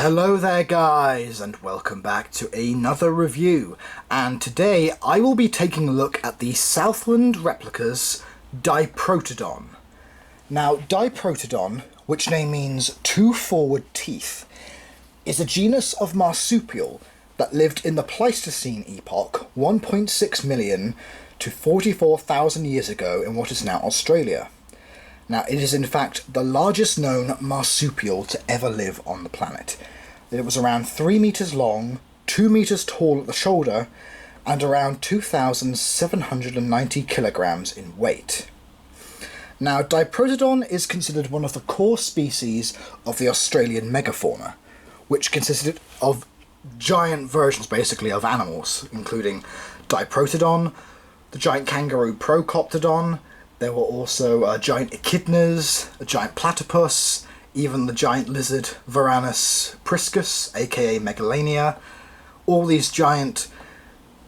Hello there guys, and welcome back to another review, and today I will be taking a look at the Southland Replicas Diprotodon. Now Diprotodon, which name means two forward teeth, is a genus of marsupial that lived in the Pleistocene epoch 1.6 million to 44,000 years ago in what is now Australia. Now, it is in fact the largest known marsupial to ever live on the planet. It was around 3 meters long, 2 meters tall at the shoulder, and around 2,790 kilograms in weight. Now, Diprotodon is considered one of the core species of the Australian megafauna, which consisted of giant versions, basically, of animals, including Diprotodon, the giant kangaroo Procoptodon. There were also giant echidnas, a giant platypus, even the giant lizard Varanus priscus, aka Megalania. All these giant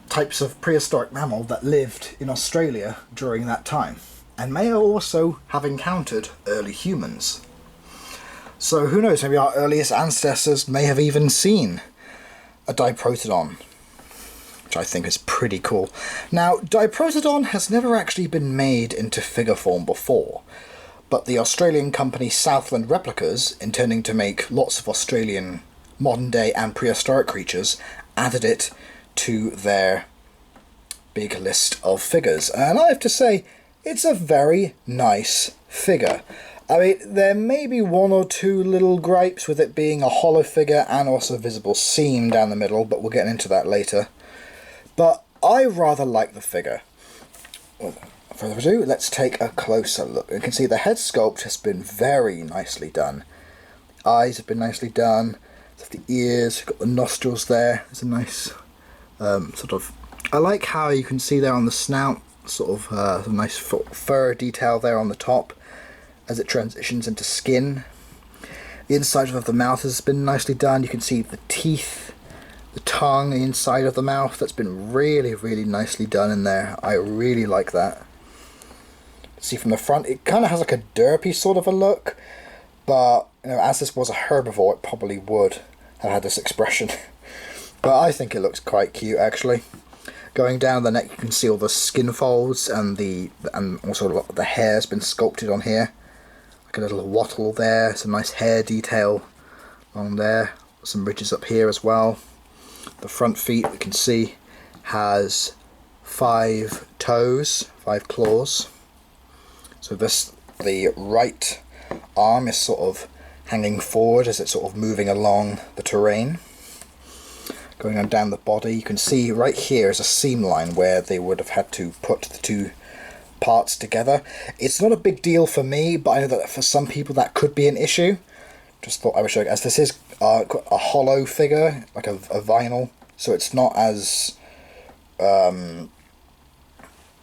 types of prehistoric mammal that lived in Australia during that time, and may also have encountered early humans. So who knows, maybe our earliest ancestors may have even seen a Diprotodon, which I think is pretty cool. Now, Diprotodon has never actually been made into figure form before, but the Australian company Southland Replicas, intending to make lots of Australian modern-day and prehistoric creatures, added it to their big list of figures. And I have to say, it's a very nice figure. I mean, there may be one or two little gripes with it being a hollow figure and also a visible seam down the middle, but we'll get into that later. But I rather like the figure. Without further ado, let's take a closer look. You can see the head sculpt has been very nicely done. The eyes have been nicely done. The ears, got the nostrils there. It's a nice sort of... I like how you can see there on the snout, sort of a nice fur detail there on the top as it transitions into skin. The inside of the mouth has been nicely done. You can see the teeth, the tongue, the inside of the mouth. That's been really, really nicely done in there. I really like that. See from the front, it kind of has like a derpy sort of a look, but you know, as this was a herbivore, it probably would have had this expression. But I think it looks quite cute actually. Going down the neck, you can see all the skin folds and also the hair has been sculpted on here, like a little wattle there. Some nice hair detail on there. Some ridges up here as well. The front feet, we can see, has 5 toes, 5 claws. So the right arm is sort of hanging forward as it's sort of moving along the terrain. Going on down the body, you can see right here is a seam line where they would have had to put the two parts together. It's not a big deal for me, but I know that for some people that could be an issue. Just thought I would show you, as this is a hollow figure, like a vinyl, so it's not as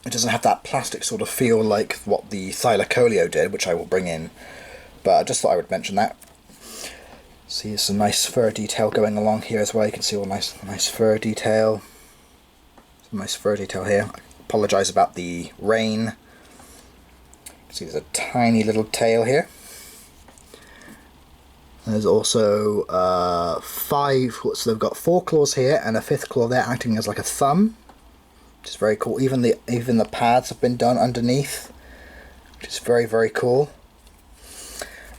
it doesn't have that plastic sort of feel like what the Thylacoleo did, which I will bring in, but I just thought I would mention that. See some nice fur detail going along here as well. You can see all nice fur detail. Some nice fur detail here. I apologise about the rain. You can see there's a tiny little tail here. There's also 5, so they've got 4 claws here and a 5th claw there acting as like a thumb, which is very cool. Even the pads have been done underneath, which is very, very cool.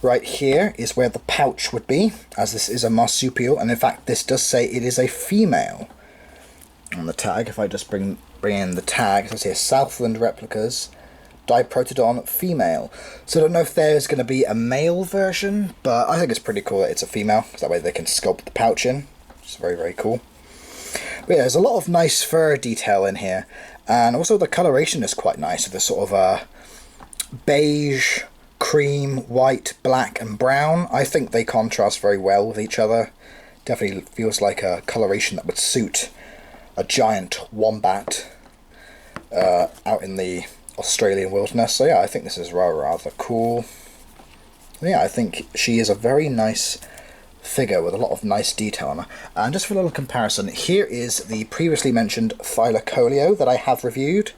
Right here is where the pouch would be, as this is a marsupial, and in fact this does say it is a female on the tag. If I just bring in the tag, it says here Southland Replicas Diprotodon female. So I don't know if there's going to be a male version, but I think it's pretty cool that it's a female, because that way they can sculpt the pouch in, which is very, very cool. But yeah, there's a lot of nice fur detail in here, and also the coloration is quite nice, with this sort of beige, cream, white, black and brown. I think they contrast very well with each other. Definitely feels like a coloration that would suit a giant wombat out in the Australian wilderness. So yeah, I think this is rather cool. Yeah, I think she is a very nice figure with a lot of nice detail on her. And just for a little comparison, here is the previously mentioned Thylacoleo that I have reviewed.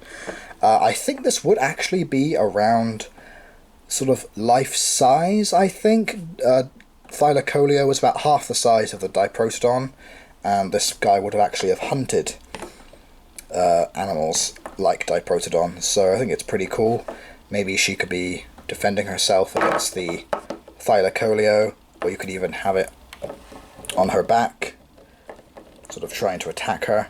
I think this would actually be around sort of life size, I think. Thylacoleo was about half the size of the Diprotodon, and this guy would have actually have hunted animals like Diprotodon, so I think it's pretty cool. Maybe she could be defending herself against the Thylacoleo, or you could even have it on her back, sort of trying to attack her.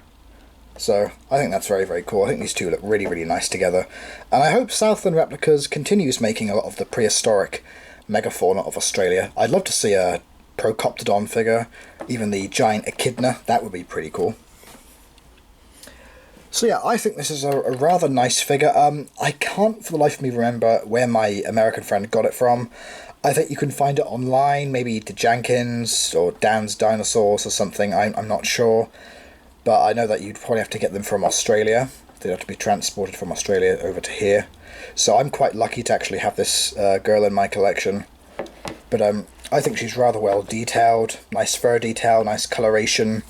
So I think that's very, very cool. I think these two look really, really nice together. And I hope Southland Replicas continues making a lot of the prehistoric megafauna of Australia. I'd love to see a Procoptodon figure, even the giant echidna. That would be pretty cool. So yeah, I think this is a rather nice figure. I can't for the life of me remember where my American friend got it from. I think you can find it online, maybe to Jenkins or Dan's Dinosaurs or something, I'm not sure. But I know that you'd probably have to get them from Australia. They'd have to be transported from Australia over to here. So I'm quite lucky to actually have this girl in my collection. But I think she's rather well detailed, nice fur detail, nice coloration.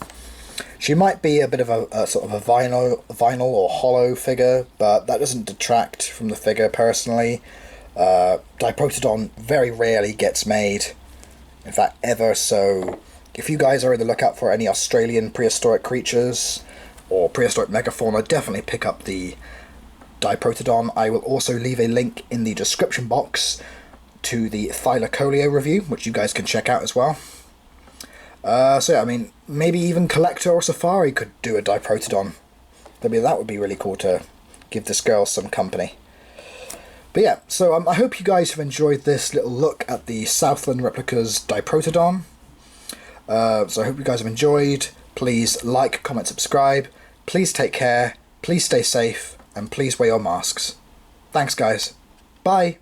She might be a bit of a sort of a vinyl or hollow figure, but that doesn't detract from the figure personally. Diprotodon very rarely gets made, in fact ever, so if you guys are on the lookout for any Australian prehistoric creatures or prehistoric megafauna, definitely pick up the Diprotodon. I will also leave a link in the description box to the Thylacoleo review, which you guys can check out as well. So yeah, I mean, maybe even Collector or Safari could do a Diprotodon. That would be really cool to give this girl some company. But yeah, so I hope you guys have enjoyed this little look at the Southland Replicas Diprotodon. So I hope you guys have enjoyed. Please like, comment, subscribe. Please take care. Please stay safe. And please wear your masks. Thanks, guys. Bye.